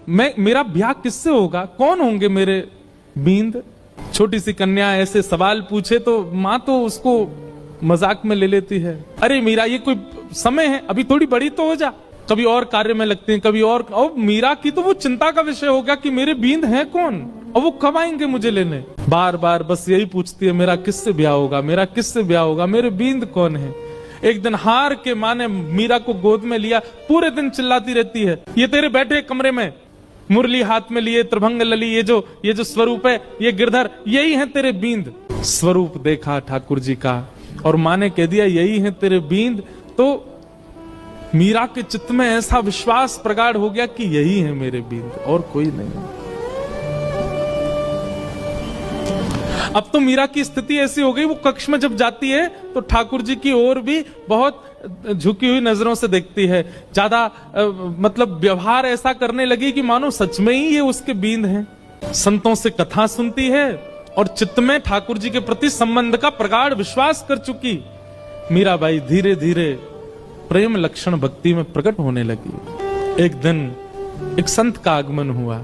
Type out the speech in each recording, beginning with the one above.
मेरा ब्याह किससे होगा, कौन होंगे मेरे बींद। छोटी सी कन्या ऐसे सवाल पूछे तो माँ तो उसको मजाक में ले लेती है, अरे मीरा ये कोई समय है, अभी थोड़ी बड़ी तो हो जा। कभी और कार्य में लगते हैं, कभी और मीरा की तो वो चिंता का विषय हो गया कि मेरे बींद हैं कौन और वो कब आएंगे मुझे लेने। बार बार बस यही पूछती है, मेरा किससे ब्याह होगा, मेरा किससे ब्याह होगा, मेरे बींद कौन है। एक दिन हार के माँ ने मीरा को गोद में लिया, पूरे दिन चिल्लाती रहती है, ये तेरे बैठे कमरे में मुरली हाथ में लिए त्रिभंग लली, ये जो स्वरूप है, ये गिरधर, यही है तेरे बींद। स्वरूप देखा ठाकुर जी का और माँ ने कह दिया यही है तेरे बींद, तो मीरा के चित्त में ऐसा विश्वास प्रगाढ़ हो गया कि यही है मेरे बींद और कोई नहीं। अब तो मीरा की स्थिति ऐसी हो गई, वो कक्ष में जब जाती है तो ठाकुर जी की ओर भी बहुत झुकी हुई नजरों से देखती है, ज्यादा मतलब व्यवहार ऐसा करने लगी कि मानो सच में ही ये उसके बींद हैं। संतों से कथा सुनती है और चित्त में ठाकुर जी के प्रति संबंध का प्रगाढ़ विश्वास कर चुकी मीराबाई धीरे धीरे प्रेम लक्षण भक्ति में प्रकट होने लगी। एक दिन एक संत का आगमन हुआ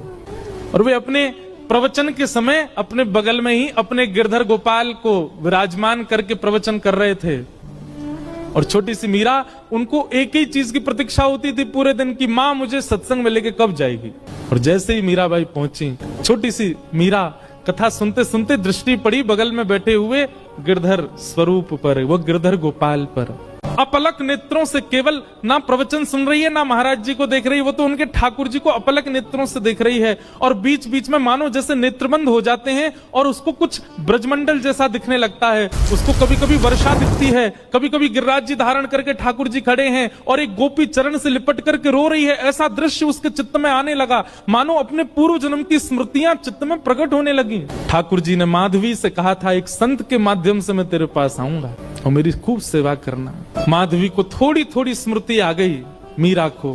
और वे अपने प्रवचन के समय अपने बगल में ही अपने गिरधर गोपाल को विराजमान करके प्रवचन कर रहे थे और छोटी सी मीरा, उनको एक ही चीज की प्रतीक्षा होती थी पूरे दिन की, माँ मुझे सत्संग में लेके कब जाएगी। और जैसे ही मीराबाई पहुंची, छोटी सी मीरा कथा सुनते सुनते दृष्टि पड़ी बगल में बैठे हुए गिरधर स्वरूप पर, वो गिरधर गोपाल पर। अपलक नेत्रों से केवल ना प्रवचन सुन रही है ना महाराज जी को देख रही है, वो तो उनके ठाकुर जी को अपलक नेत्रों से देख रही है और बीच बीच में मानो जैसे नेत्रबंद हो जाते हैं और उसको कुछ ब्रजमंडल जैसा दिखने लगता है। उसको कभी कभी वर्षा दिखती है, कभी कभी गिरिराज जी धारण करके ठाकुर जी खड़े हैं और एक गोपी चरण से लिपट करके रो रही है। ऐसा दृश्य उसके चित्त में आने लगा, मानो अपने पूर्व जन्म की स्मृतियां चित्त में प्रकट होने लगी। ठाकुर जी ने माधवी से कहा था, एक संत के माध्यम से मैं तेरे पास आऊंगा और मेरी खूब सेवा करना। माधवी को थोड़ी थोड़ी स्मृति आ गई मीरा को,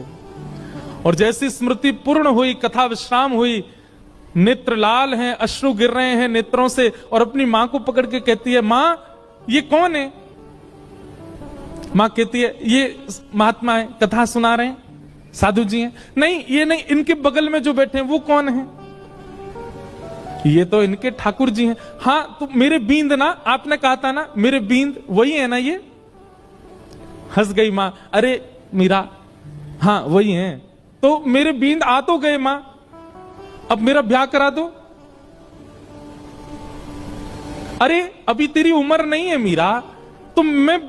और जैसी स्मृति पूर्ण हुई, कथा विश्राम हुई, नेत्र लाल हैं, अश्रु गिर रहे हैं नेत्रों से, और अपनी मां को पकड़ के कहती है, मां ये कौन है। मां कहती है, ये महात्मा है, कथा सुना रहे हैं, साधु जी हैं। नहीं ये नहीं, इनके बगल में जो बैठे हैं वो कौन है। ये तो इनके ठाकुर जी हैं। हाँ तो मेरे बींद ना, आपने कहा था ना मेरे बींद, वही है ना ये। हंस गई मां, अरे मीरा हाँ वही हैं, तो मेरे बींद आ तो गए मां, अब मेरा ब्याह करा दो। अरे अभी तेरी उम्र नहीं है मीरा, तो मैं